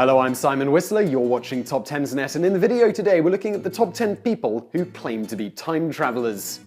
Hello, I'm Simon Whistler, you're watching TopTenzNet, and in the video today we're looking at the top 10 people who claim to be time travelers.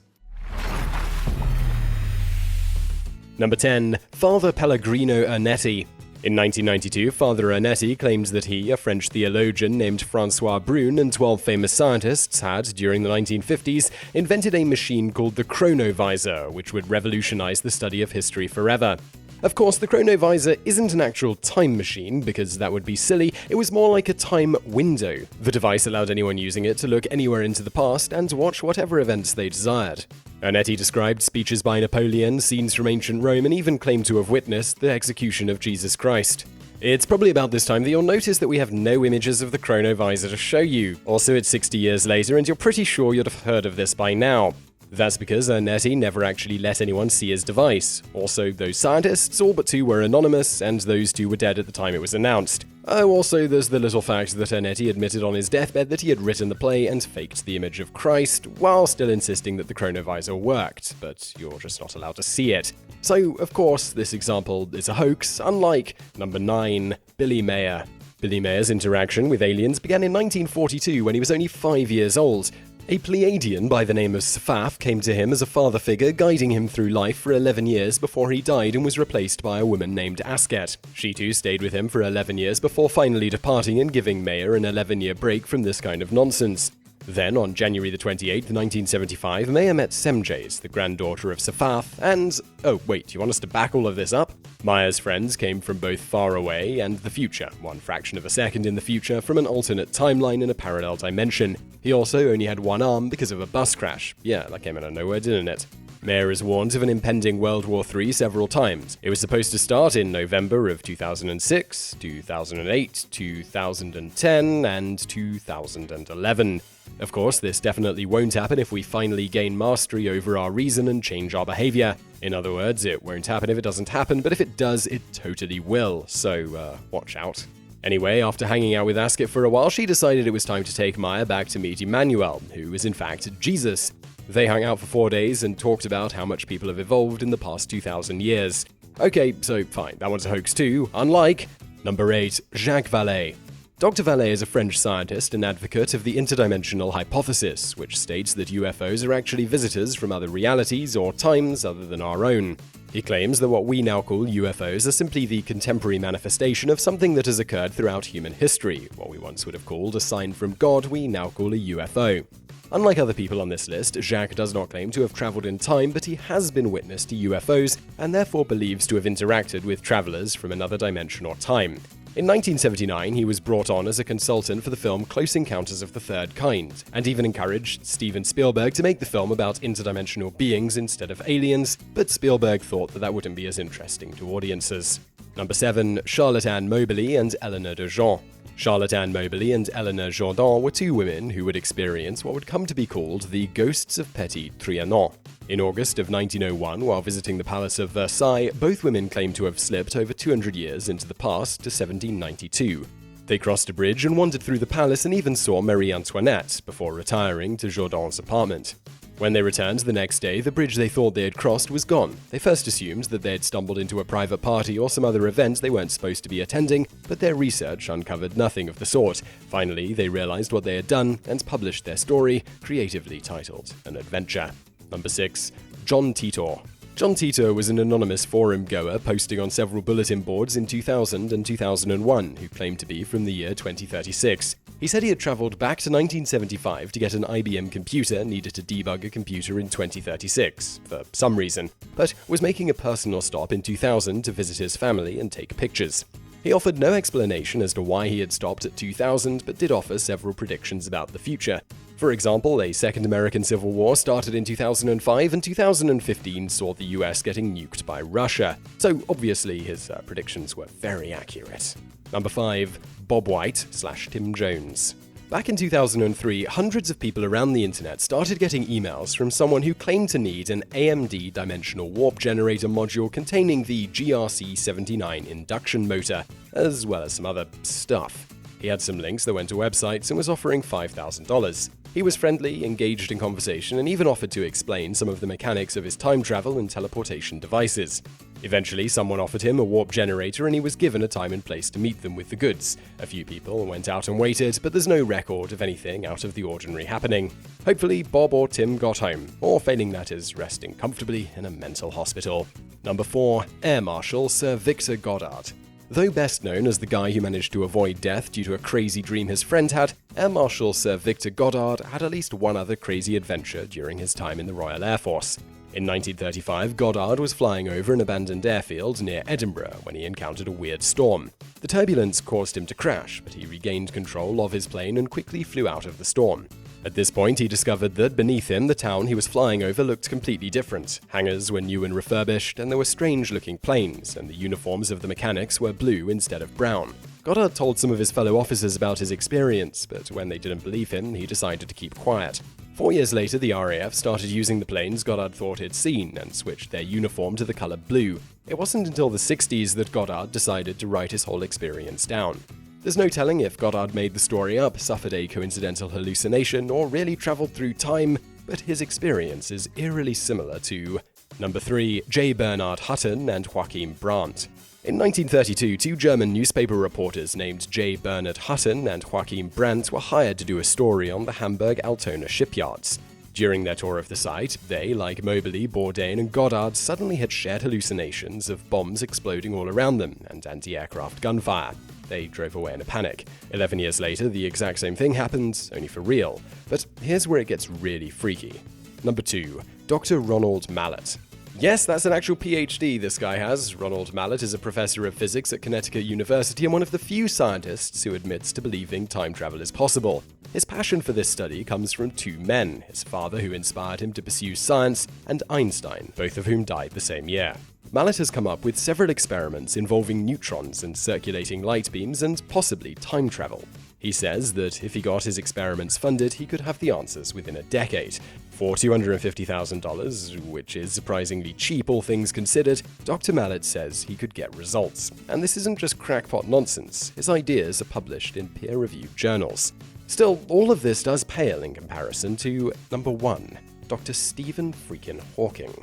Number 10. Father Pellegrino Ernetti. In 1992, Father Ernetti claimed that he, a French theologian named François Brune, and 12 famous scientists had, during the 1950s, invented a machine called the chronovisor, which would revolutionize the study of history forever. Of course, the chronovisor isn't an actual time machine, because that would be silly. It was more like a time window. The device allowed anyone using it to look anywhere into the past and to watch whatever events they desired. Ernetti described speeches by Napoleon, scenes from ancient Rome, and even claimed to have witnessed the execution of Jesus Christ. It's probably about this time that you'll notice that we have no images of the chronovisor to show you. Also, it's 60 years later, and you're pretty sure you'd have heard of this by now. That's because Ernetti never actually let anyone see his device. Also, those scientists, all but two, were anonymous, and those two were dead at the time it was announced. Oh, also, there's the little fact that Ernetti admitted on his deathbed that he had written the play and faked the image of Christ, while still insisting that the chronovisor worked, but you're just not allowed to see it. So, of course, this example is a hoax, unlike number 9, Billy Meier. Billy Meier's interaction with aliens began in 1942 when he was only 5 years old. A Pleiadian by the name of Safaf came to him as a father figure, guiding him through life for 11 years before he died and was replaced by a woman named Asket. She too stayed with him for 11 years before finally departing and giving Meier an 11-year break from this kind of nonsense. Then, on January the 28th, 1975, Meier met Semjase, the granddaughter of Safaf, and... Oh, wait, you want us to back all of this up? Meier's friends came from both far away and the future, one fraction of a second in the future, from an alternate timeline in a parallel dimension. He also only had one arm because of a bus crash. Yeah, that came out of nowhere, didn't it? Meier is warned of an impending World War III several times. It was supposed to start in November of 2006, 2008, 2010, and 2011. Of course, this definitely won't happen if we finally gain mastery over our reason and change our behavior. In other words, it won't happen if it doesn't happen, but if it does, it totally will. So, watch out. Anyway, after hanging out with Asket for a while, she decided it was time to take Meier back to meet Emmanuel, who is in fact Jesus. They hung out for 4 days and talked about how much people have evolved in the past 2,000 years. Okay, so fine, that one's a hoax too, unlike number 8, Jacques Vallee. Dr. Vallee is a French scientist and advocate of the interdimensional hypothesis, which states that UFOs are actually visitors from other realities or times other than our own. He claims that what we now call UFOs are simply the contemporary manifestation of something that has occurred throughout human history. What we once would have called a sign from God, we now call a UFO. Unlike other people on this list, Jacques does not claim to have traveled in time, but he has been witness to UFOs and therefore believes to have interacted with travelers from another dimension or time. In 1979, he was brought on as a consultant for the film Close Encounters of the Third Kind, and even encouraged Steven Spielberg to make the film about interdimensional beings instead of aliens, but Spielberg thought that wouldn't be as interesting to audiences. Number 7. Charlotte Anne Moberly and Eleanor de Jourdain. Charlotte Anne Moberly and Eleanor Jourdain were two women who would experience what would come to be called the Ghosts of Petit Trianon. In August of 1901, while visiting the Palace of Versailles, both women claimed to have slipped over 200 years into the past to 1792. They crossed a bridge and wandered through the palace and even saw Marie Antoinette before retiring to Jourdain's apartment. When they returned the next day, the bridge they thought they had crossed was gone. They first assumed that they had stumbled into a private party or some other event they weren't supposed to be attending, but their research uncovered nothing of the sort. Finally, they realized what they had done and published their story, creatively titled An Adventure. Number 6. John Titor. John Titor was an anonymous forum goer posting on several bulletin boards in 2000 and 2001 who claimed to be from the year 2036. He said he had traveled back to 1975 to get an IBM computer needed to debug a computer in 2036, for some reason, but was making a personal stop in 2000 to visit his family and take pictures. He offered no explanation as to why he had stopped at 2000, but did offer several predictions about the future. For example, a second American Civil War started in 2005, and 2015 saw the US getting nuked by Russia. So obviously his predictions were very accurate. Number 5. Bob White/Tim Jones. Back in 2003, hundreds of people around the internet started getting emails from someone who claimed to need an AMD dimensional warp generator module containing the GRC-79 induction motor, as well as some other stuff. He had some links that went to websites and was offering $5,000. He was friendly, engaged in conversation, and even offered to explain some of the mechanics of his time travel and teleportation devices. Eventually, someone offered him a warp generator and he was given a time and place to meet them with the goods. A few people went out and waited, but there's no record of anything out of the ordinary happening. Hopefully, Bob or Tim got home, or failing that is resting comfortably in a mental hospital. Number 4. Air Marshal Sir Victor Goddard. Though best known as the guy who managed to avoid death due to a crazy dream his friend had, Air Marshal Sir Victor Goddard had at least one other crazy adventure during his time in the Royal Air Force. In 1935, Goddard was flying over an abandoned airfield near Edinburgh when he encountered a weird storm. The turbulence caused him to crash, but he regained control of his plane and quickly flew out of the storm. At this point, he discovered that beneath him, the town he was flying over looked completely different. Hangars were new and refurbished, and there were strange-looking planes, and the uniforms of the mechanics were blue instead of brown. Goddard told some of his fellow officers about his experience, but when they didn't believe him, he decided to keep quiet. 4 years later, the RAF started using the planes Goddard thought he'd seen and switched their uniform to the color blue. It wasn't until the 60s that Goddard decided to write his whole experience down. There's no telling if Goddard made the story up, suffered a coincidental hallucination, or really traveled through time, but his experience is eerily similar to Number 3. J. Bernard Hutton and Joachim Brandt. In 1932, 2 German newspaper reporters named J. Bernard Hutton and Joachim Brandt were hired to do a story on the Hamburg-Altona shipyards. During their tour of the site, they, like Moberly, Jourdain, and Goddard, suddenly had shared hallucinations of bombs exploding all around them and anti-aircraft gunfire. They drove away in a panic. 11 years later, the exact same thing happened, only for real. But here's where it gets really freaky. Number 2. Dr. Ronald Mallett. Yes, that's an actual PhD this guy has. Ronald Mallett is a professor of physics at Connecticut University and one of the few scientists who admits to believing time travel is possible. His passion for this study comes from 2 men, his father who inspired him to pursue science, and Einstein, both of whom died the same year. Mallett has come up with several experiments involving neutrons and circulating light beams and possibly time travel. He says that if he got his experiments funded, he could have the answers within a decade. For $250,000, which is surprisingly cheap all things considered, Dr. Mallett says he could get results. And this isn't just crackpot nonsense, his ideas are published in peer-reviewed journals. Still, all of this does pale in comparison to Number 1, Dr. Stephen freaking Hawking.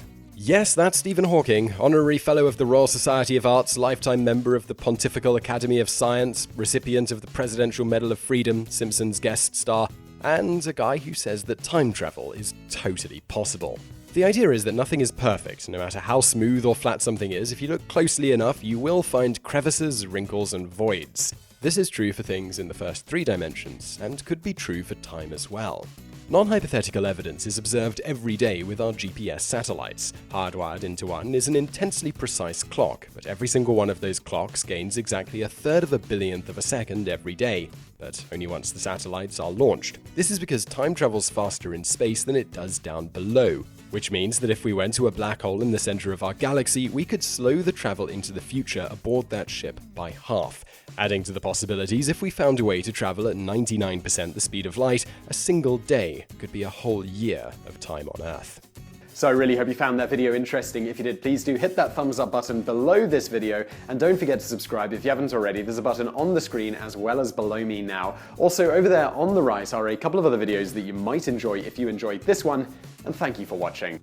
Yes, that's Stephen Hawking, honorary fellow of the Royal Society of Arts, lifetime member of the Pontifical Academy of Science, recipient of the Presidential Medal of Freedom, Simpsons guest star, and a guy who says that time travel is totally possible. The idea is that nothing is perfect. No matter how smooth or flat something is, if you look closely enough, you will find crevices, wrinkles, and voids. This is true for things in the first 3 dimensions, and could be true for time as well. Non-hypothetical evidence is observed every day with our GPS satellites. Hardwired into one is an intensely precise clock, but every single one of those clocks gains exactly 1/3 of a billionth of a second every day, but only once the satellites are launched. This is because time travels faster in space than it does down below, which means that if we went to a black hole in the center of our galaxy, we could slow the travel into the future aboard that ship by half. Adding to the possibilities, if we found a way to travel at 99% the speed of light, a single day could be a whole year of time on Earth. So I really hope you found that video interesting. If you did, please do hit that thumbs up button below this video, and don't forget to subscribe if you haven't already. There's a button on the screen as well as below me now. Also, over there on the right are a couple of other videos that you might enjoy if you enjoyed this one, and thank you for watching.